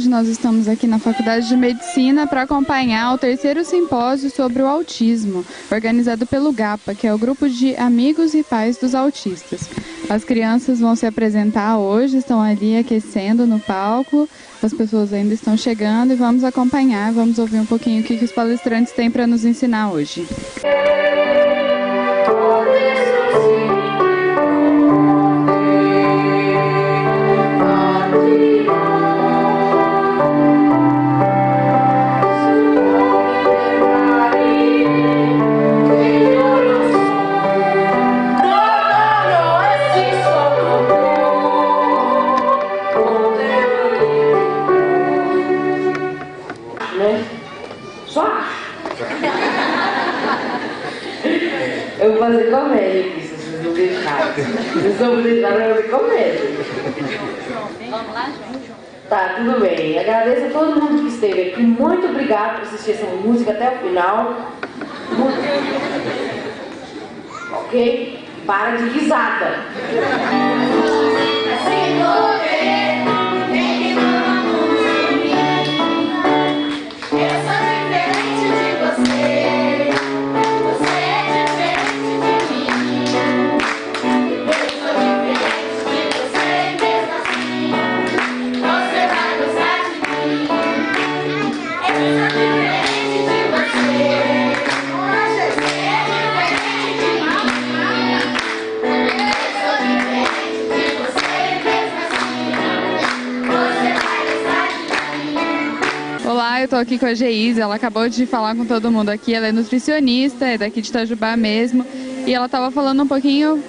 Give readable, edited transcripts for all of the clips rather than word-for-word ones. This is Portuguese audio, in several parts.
Hoje nós estamos aqui na Faculdade de Medicina para acompanhar o terceiro simpósio sobre o autismo, organizado pelo GAPA, que é o Grupo de Amigos e Pais dos Autistas. As crianças vão se apresentar hoje, estão ali aquecendo no palco, as pessoas ainda estão chegando e vamos acompanhar, vamos ouvir um pouquinho o que os palestrantes têm para nos ensinar hoje. Eu vou fazer comédia aqui, se vocês não deixarem. Se não deixarem, eu vou fazer comédia. Vamos lá, gente? Tá, tudo bem. Agradeço a todo mundo que esteve aqui. Muito obrigado por assistir essa música até o final. Ok? Para de risada. Olá, eu estou aqui com a Geise, ela acabou de falar com todo mundo aqui, ela é nutricionista, é daqui de Itajubá mesmo, e ela estava falando um pouquinho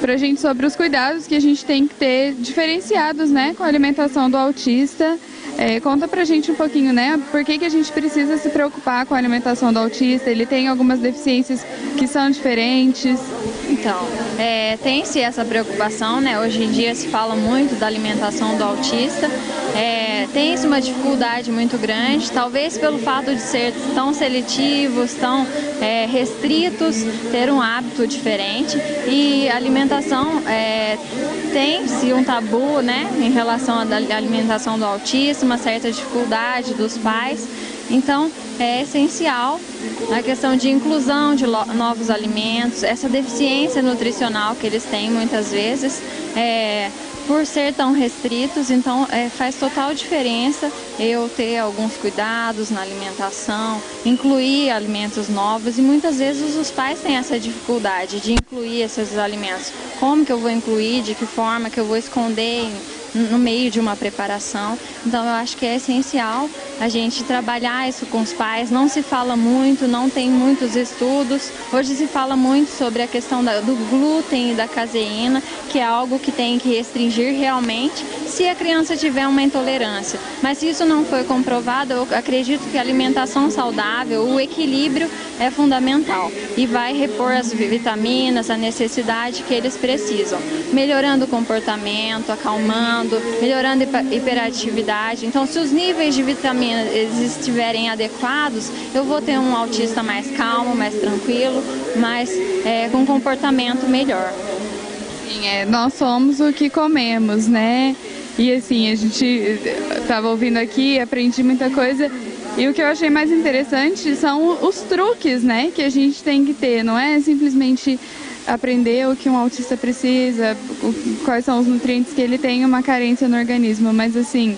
pra gente sobre os cuidados que a gente tem que ter diferenciados, né, com a alimentação do autista. Conta pra gente um pouquinho, né, por que a gente precisa se preocupar com a alimentação do autista, ele tem algumas deficiências que são diferentes. Então, tem-se essa preocupação, né? Hoje em dia se fala muito da alimentação do autista, tem-se uma dificuldade muito grande, talvez pelo fato de ser tão seletivos, tão restritos, ter um hábito diferente, e a alimentação tem-se um tabu, né, em relação à alimentação do autista, uma certa dificuldade dos pais. Então, é essencial a questão de inclusão de novos alimentos, essa deficiência nutricional que eles têm muitas vezes, por ser tão restritos. Então faz total diferença eu ter alguns cuidados na alimentação, incluir alimentos novos, e muitas vezes os pais têm essa dificuldade de incluir esses alimentos. Como que eu vou incluir, de que forma que eu vou esconder no meio de uma preparação. Então eu acho que é essencial a gente trabalhar isso com os pais. Não se fala muito, não tem muitos estudos. Hoje se fala muito sobre a questão do glúten e da caseína, que é algo que tem que restringir realmente se a criança tiver uma intolerância. Mas se isso não foi comprovado, eu acredito que a alimentação saudável, o equilíbrio é fundamental e vai repor as vitaminas, a necessidade que eles precisam, melhorando o comportamento, acalmando, melhorando a hiperatividade. Então, se os níveis de vitaminas estiverem adequados, eu vou ter um autista mais calmo, mais tranquilo, mais com um comportamento melhor. Sim, nós somos o que comemos, né? E assim, a gente estava ouvindo aqui, aprendi muita coisa. E o que eu achei mais interessante são os truques, né, que a gente tem que ter. Não é simplesmente aprender o que um autista precisa, quais são os nutrientes que ele tem, uma carência no organismo, mas assim,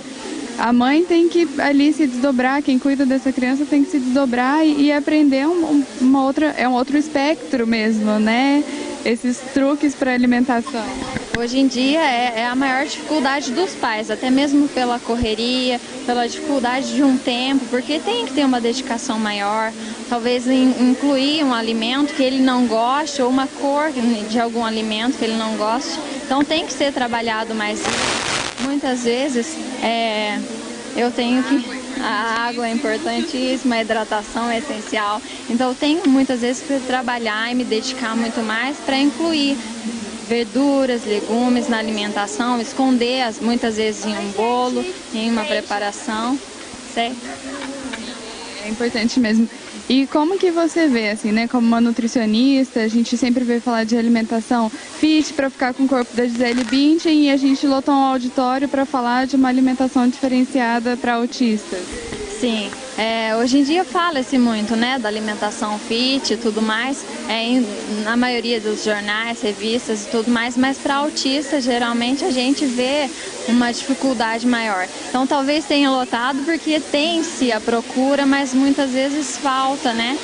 a mãe tem que ali se desdobrar, quem cuida dessa criança tem que se desdobrar e aprender um outro espectro mesmo, né? Esses truques para alimentação. Hoje em dia é a maior dificuldade dos pais, até mesmo pela correria, pela dificuldade de um tempo, porque tem que ter uma dedicação maior, talvez incluir um alimento que ele não goste ou uma cor de algum alimento que ele não goste. Então tem que ser trabalhado mais isso. Muitas vezes eu tenho que... A água é importantíssima, a hidratação é essencial. Então eu tenho muitas vezes que trabalhar e me dedicar muito mais para incluir verduras, legumes na alimentação, esconder muitas vezes em um bolo, em uma preparação, certo? É importante mesmo. E como que você vê, assim, né, como uma nutricionista, a gente sempre vê falar de alimentação fit para ficar com o corpo da Gisele Bündchen e a gente lotou um auditório para falar de uma alimentação diferenciada para autistas. Sim, hoje em dia fala-se muito, né, da alimentação fit e tudo mais, na maioria dos jornais, revistas e tudo mais, mas para autistas geralmente a gente vê uma dificuldade maior. Então talvez tenha lotado porque tem-se a procura, mas muitas vezes falta, né,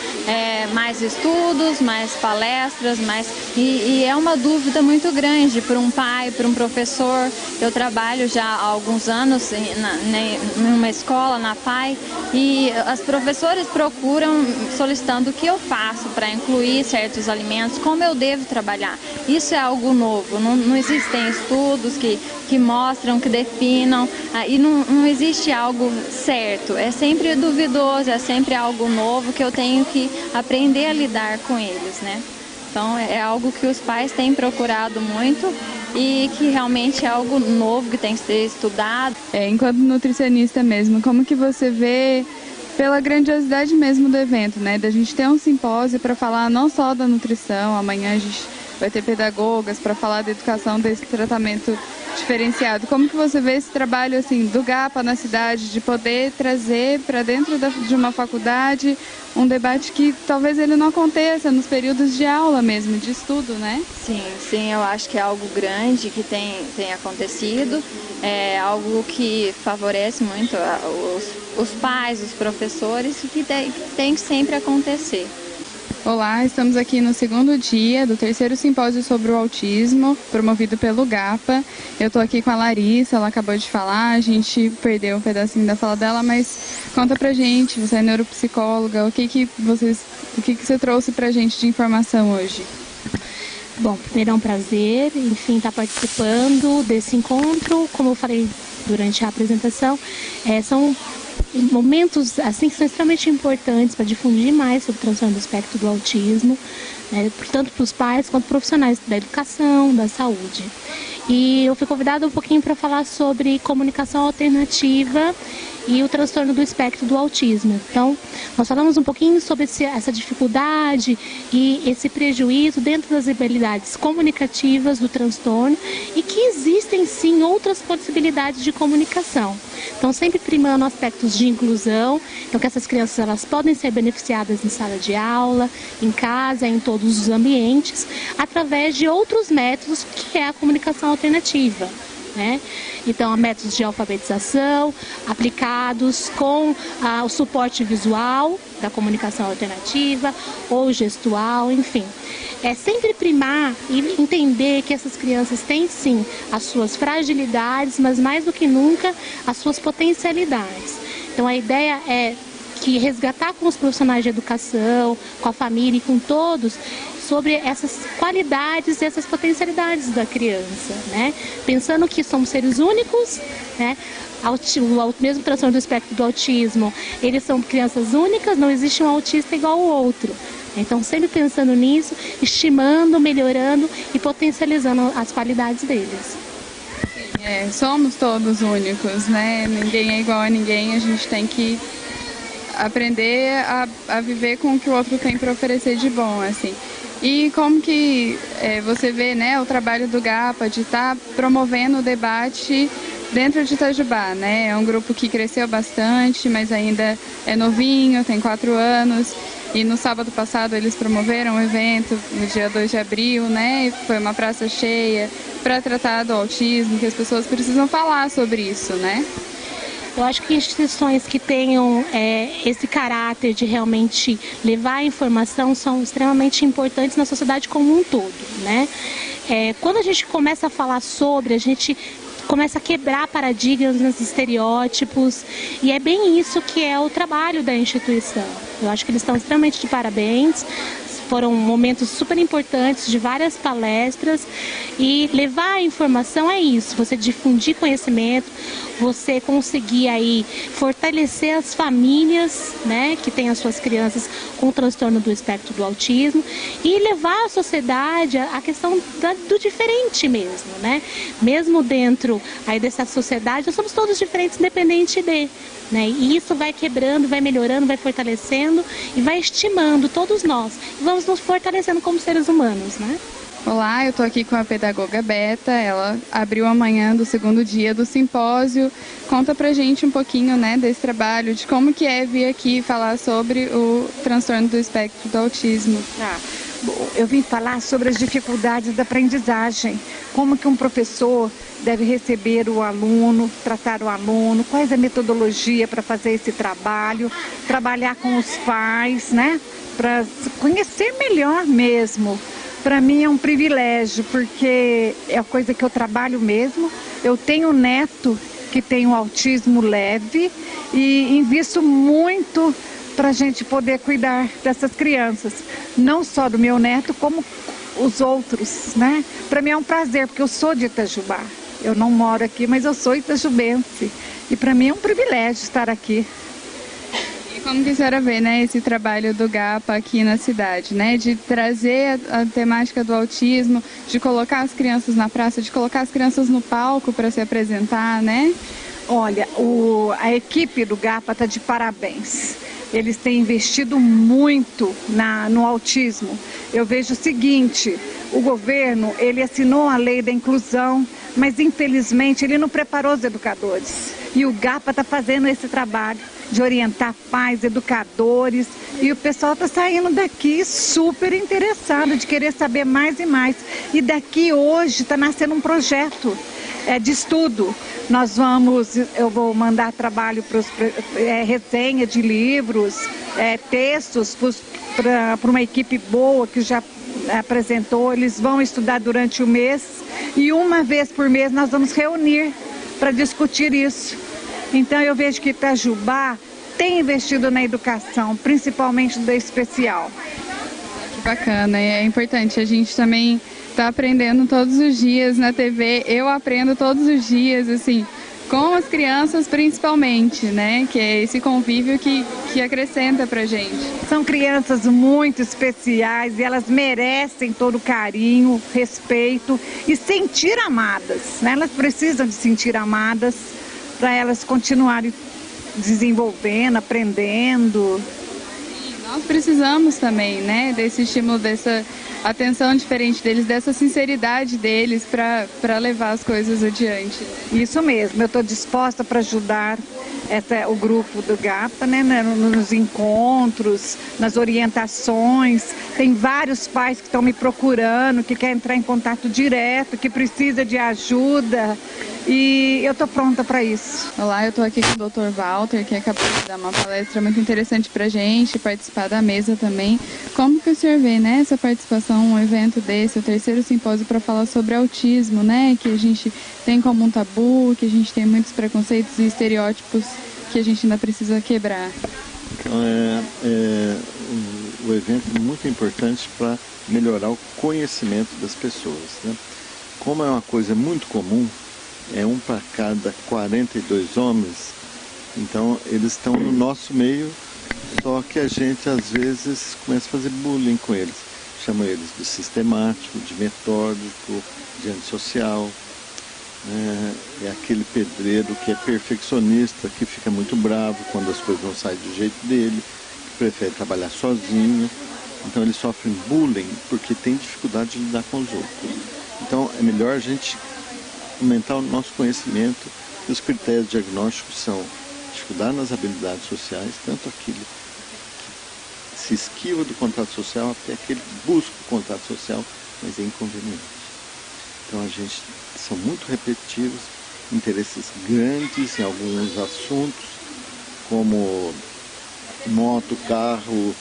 mais estudos, mais palestras, e é uma dúvida muito grande para um pai, para um professor. Eu trabalho já há alguns anos em uma escola, na PAI, e as professoras procuram solicitando o que eu faço para incluir certos alimentos, como eu devo trabalhar. Isso é algo novo, não existem estudos que mostram, que definam, e não existe algo certo. É sempre duvidoso, é sempre algo novo que eu tenho que aprender a lidar com eles, né? Então é algo que os pais têm procurado muito e que realmente é algo novo que tem que ser estudado. Enquanto nutricionista mesmo, como que você vê pela grandiosidade mesmo do evento, né? Da gente ter um simpósio para falar não só da nutrição, amanhã a gente vai ter pedagogas para falar da educação, desse tratamento diferenciado. Como que você vê esse trabalho assim do GAPA na cidade, de poder trazer para dentro de uma faculdade um debate que talvez ele não aconteça nos períodos de aula mesmo, de estudo, né? Sim, eu acho que é algo grande que tem acontecido, é algo que favorece muito os pais, os professores, e que tem que sempre acontecer. Olá, estamos aqui no segundo dia do terceiro simpósio sobre o autismo, promovido pelo GAPA. Eu estou aqui com a Larissa, ela acabou de falar, a gente perdeu um pedacinho da fala dela, mas conta pra gente, você é neuropsicóloga, o que você trouxe pra gente de informação hoje? Bom, primeiro é um prazer, enfim, estar participando desse encontro. Como eu falei durante a apresentação, são momentos assim que são extremamente importantes para difundir mais sobre o transtorno do espectro do autismo, tanto para os pais quanto profissionais da educação, da saúde. E eu fui convidada um pouquinho para falar sobre comunicação alternativa e o transtorno do espectro do autismo. Então, nós falamos um pouquinho sobre essa dificuldade e esse prejuízo dentro das habilidades comunicativas do transtorno e que existem sim outras possibilidades de comunicação. Então, sempre primando aspectos de inclusão, então que essas crianças elas podem ser beneficiadas em sala de aula, em casa, em todos os ambientes, através de outros métodos que é a comunicação alternativa. Então, há métodos de alfabetização aplicados com o suporte visual da comunicação alternativa ou gestual, enfim. É sempre primar e entender que essas crianças têm sim as suas fragilidades, mas mais do que nunca as suas potencialidades. Então, a ideia é que resgatar com os profissionais de educação, com a família e com todos, sobre essas qualidades e essas potencialidades da criança, Pensando que somos seres únicos, o mesmo transtorno do espectro do autismo, eles são crianças únicas, não existe um autista igual ao outro. Então, sempre pensando nisso, estimando, melhorando e potencializando as qualidades deles. Somos todos únicos, Ninguém é igual a ninguém, a gente tem que aprender a viver com o que o outro tem para oferecer de bom, assim. E como que você vê, o trabalho do GAPA de estar promovendo o debate dentro de Itajubá, É um grupo que cresceu bastante, mas ainda é novinho, tem 4 anos. E no sábado passado eles promoveram um evento no dia 2 de abril, E foi uma praça cheia para tratar do autismo, que as pessoas precisam falar sobre isso, Eu acho que instituições que tenham esse caráter de realmente levar a informação são extremamente importantes na sociedade como um todo, Quando a gente começa a falar sobre, a gente começa a quebrar paradigmas, estereótipos, e é bem isso que é o trabalho da instituição. Eu acho que eles estão extremamente de parabéns. Foram momentos super importantes de várias palestras e levar a informação é isso, você difundir conhecimento, você conseguir aí fortalecer as famílias, que têm as suas crianças com transtorno do espectro do autismo e levar à sociedade a questão do diferente mesmo, Mesmo dentro aí dessa sociedade, nós somos todos diferentes independente de, né? E isso vai quebrando, vai melhorando, vai fortalecendo e vai estimando todos nós. E vamos nos fortalecendo como seres humanos, né? Olá, eu estou aqui com a pedagoga Beta, ela abriu amanhã do segundo dia do simpósio. Conta pra gente um pouquinho, né, desse trabalho, de como que é vir aqui falar sobre o transtorno do espectro do autismo. Bom, eu vim falar sobre as dificuldades da aprendizagem, como que um professor deve receber o aluno, tratar o aluno, qual é a metodologia para fazer esse trabalho, trabalhar com os pais, né, para conhecer melhor mesmo. Para mim é um privilégio, porque é a coisa que eu trabalho mesmo. Eu tenho um neto que tem um autismo leve e invisto muito para a gente poder cuidar dessas crianças. Não só do meu neto, como os outros, né? Para mim é um prazer, porque eu sou de Itajubá. Eu não moro aqui, mas eu sou itajubense. E para mim é um privilégio estar aqui. Como que a senhora vê, né, esse trabalho do GAPA aqui na cidade, né, de trazer a temática do autismo, de colocar as crianças na praça, de colocar as crianças no palco para se apresentar, né? Olha, a equipe do GAPA está de parabéns. Eles têm investido muito no autismo. Eu vejo o seguinte, o governo, ele assinou a lei da inclusão, mas infelizmente ele não preparou os educadores. E o GAPA está fazendo esse trabalho de orientar pais, educadores, e o pessoal está saindo daqui super interessado, de querer saber mais e mais. E daqui hoje está nascendo um projeto de estudo. Eu vou mandar trabalho para resenha de livros, textos para uma equipe boa que já apresentou. Eles vão estudar durante o mês e uma vez por mês nós vamos reunir para discutir isso. Então eu vejo que Itajubá tem investido na educação, principalmente da especial. Que bacana, e é importante, a gente também está aprendendo todos os dias na TV, eu aprendo todos os dias, assim, com as crianças principalmente, né, que é esse convívio que acrescenta pra gente. São crianças muito especiais e elas merecem todo o carinho, respeito e sentir amadas, né? Elas precisam de sentir amadas para elas continuarem desenvolvendo, aprendendo. Nós precisamos também, né, desse estímulo, dessa atenção diferente deles, dessa sinceridade deles para levar as coisas adiante. Isso mesmo, eu estou disposta para ajudar o grupo do GAPA, né, nos encontros, nas orientações. Tem vários pais que estão me procurando, que querem entrar em contato direto, que precisa de ajuda. E eu estou pronta para isso. Olá, eu estou aqui com o Dr. Walter, que acabou de dar uma palestra muito interessante para a gente, participar da mesa também. Como que o senhor vê, né, essa participação, um evento desse, o 3º simpósio para falar sobre autismo, né, que a gente tem como um tabu, que a gente tem muitos preconceitos e estereótipos que a gente ainda precisa quebrar? Então, o evento é muito importante para melhorar o conhecimento das pessoas, né? Como é uma coisa muito comum, é 1 para cada 42 homens, então eles estão no nosso meio, só que a gente às vezes começa a fazer bullying com eles, chama eles de sistemático, de metódico, de antissocial, é aquele pedreiro que é perfeccionista, que fica muito bravo quando as coisas não saem do jeito dele, que prefere trabalhar sozinho, então eles sofrem bullying porque tem dificuldade de lidar com os outros. Então é melhor a gente aumentar o nosso conhecimento. E os critérios diagnósticos são dificuldade nas habilidades sociais, tanto aquele que se esquiva do contato social até aquele que busca o contato social, mas é inconveniente. Então a gente são muito repetitivos, interesses grandes em alguns assuntos, como moto, carro,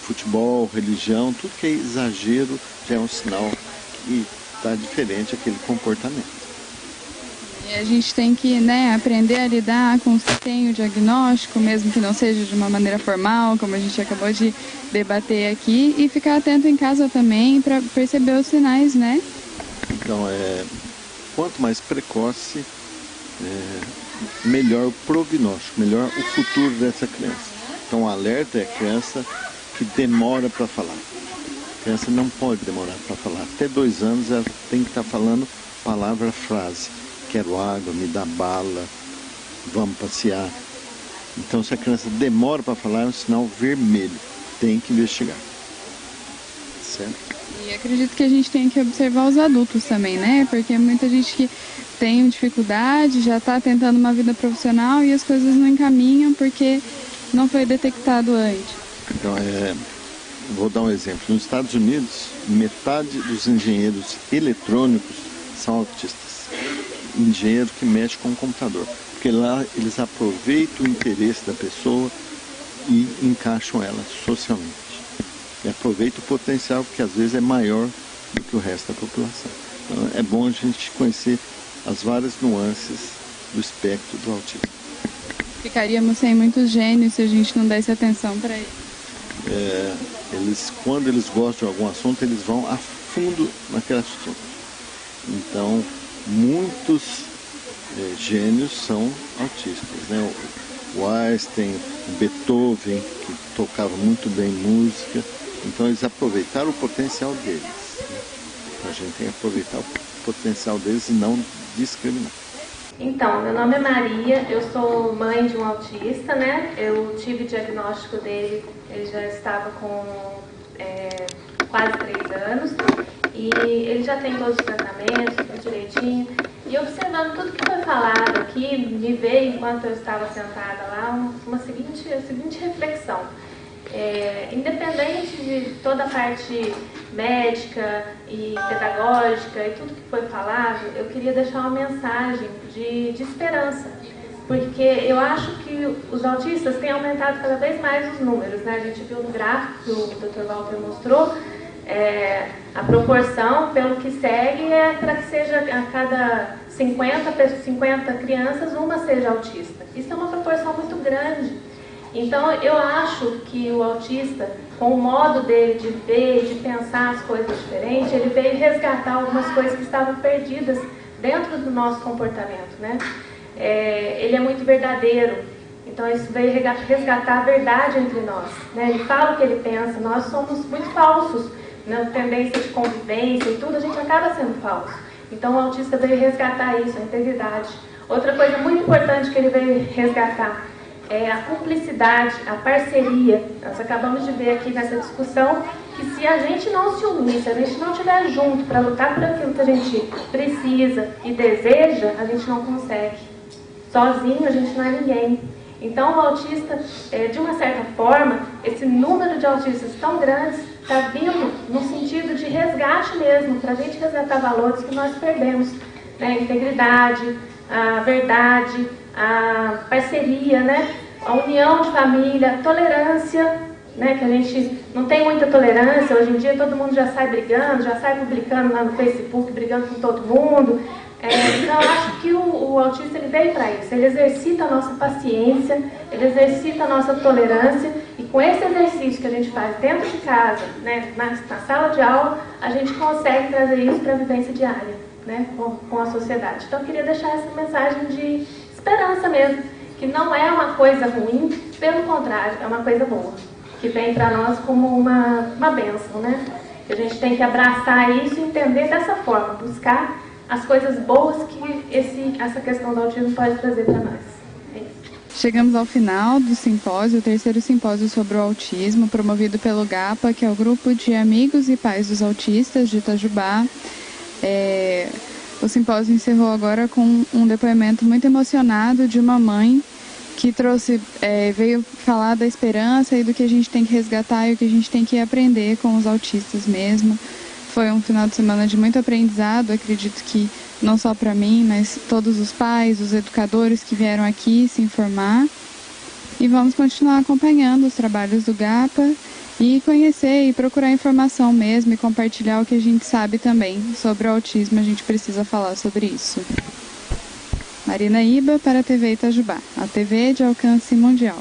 futebol, religião, tudo que é exagero já é um sinal que está diferente aquele comportamento. E a gente tem que, né, aprender a lidar com o que tem o diagnóstico, mesmo que não seja de uma maneira formal, como a gente acabou de debater aqui, e ficar atento em casa também para perceber os sinais, né? Então, quanto mais precoce, melhor o prognóstico, melhor o futuro dessa criança. Então, o alerta é a criança que demora para falar. A criança não pode demorar para falar. Até 2 anos ela tem que estar falando palavra-frase. Quero água, me dá bala, vamos passear. Então, se a criança demora para falar, é um sinal vermelho. Tem que investigar. Certo? E acredito que a gente tem que observar os adultos também, né? Porque muita gente que tem dificuldade, já está tentando uma vida profissional e as coisas não encaminham porque não foi detectado antes. Então, vou dar um exemplo. Nos Estados Unidos, metade dos engenheiros eletrônicos são autistas. Engenheiro que mexe com o computador. Porque lá eles aproveitam o interesse da pessoa e encaixam ela socialmente. E aproveitam o potencial, que às vezes é maior do que o resto da população. Então, é bom a gente conhecer as várias nuances do espectro do autismo. Ficaríamos sem muitos gênios se a gente não desse atenção para eles. Quando eles gostam de algum assunto, eles vão a fundo naquele assunto. Então, muitos gênios são autistas, né? O Einstein, o Beethoven, que tocava muito bem música. Então, eles aproveitaram o potencial deles. Né? A gente tem que aproveitar o potencial deles e não discriminar. Então, meu nome é Maria, eu sou mãe de um autista, né? Eu tive diagnóstico dele, ele já estava com quase 3 anos e ele já tem todos os tratamentos, tudo direitinho. E observando tudo que foi falado aqui, me veio enquanto eu estava sentada lá a seguinte reflexão. Independente de toda a parte médica e pedagógica e tudo que foi falado, eu queria deixar uma mensagem de esperança, porque eu acho que os autistas têm aumentado cada vez mais os números, né? A gente viu no gráfico que o Dr. Walter mostrou, a proporção, pelo que segue, é para que seja a cada 50 crianças, uma seja autista. Isso é uma proporção muito grande. Então, eu acho que o autista, com o modo dele de ver, de pensar as coisas diferentes, ele veio resgatar algumas coisas que estavam perdidas dentro do nosso comportamento, né? Ele é muito verdadeiro, então isso veio resgatar a verdade entre nós, né? Ele fala o que ele pensa, nós somos muito falsos, na tendência de convivência e tudo, a gente acaba sendo falso. Então, o autista veio resgatar isso, a integridade. Outra coisa muito importante que ele veio resgatar é a cumplicidade, a parceria. Nós acabamos de ver aqui nessa discussão que se a gente não se unir, se a gente não estiver junto para lutar por aquilo que a gente precisa e deseja, a gente não consegue. Sozinho a gente não é ninguém. Então o autista, de uma certa forma, esse número de autistas tão grandes está vindo no sentido de resgate mesmo, para a gente resgatar valores que nós perdemos, né? A integridade, a verdade, a parceria, né? A união de família, a tolerância, né? Que a gente não tem muita tolerância, hoje em dia todo mundo já sai brigando, já sai publicando lá no Facebook, brigando com todo mundo. Então eu acho que o autista ele veio para isso, ele exercita a nossa paciência, ele exercita a nossa tolerância e com esse exercício que a gente faz dentro de casa, né? na sala de aula, a gente consegue trazer isso para a vivência diária, né? com a sociedade. Então eu queria deixar essa mensagem de esperança mesmo, que não é uma coisa ruim, pelo contrário, é uma coisa boa, que vem para nós como uma bênção, né? Que a gente tem que abraçar isso e entender dessa forma, buscar as coisas boas que essa questão do autismo pode trazer para nós. É isso. Chegamos ao final do simpósio, o terceiro simpósio sobre o autismo, promovido pelo GAPA, que é o Grupo de Amigos e Pais dos Autistas de Itajubá. O simpósio encerrou agora com um depoimento muito emocionado de uma mãe que veio falar da esperança e do que a gente tem que resgatar e o que a gente tem que aprender com os autistas mesmo. Foi um final de semana de muito aprendizado, acredito que não só para mim, mas todos os pais, os educadores que vieram aqui se informar. E vamos continuar acompanhando os trabalhos do GAPA e conhecer e procurar informação mesmo e compartilhar o que a gente sabe também sobre o autismo. A gente precisa falar sobre isso. Marina Iba para a TV Itajubá, a TV de alcance mundial.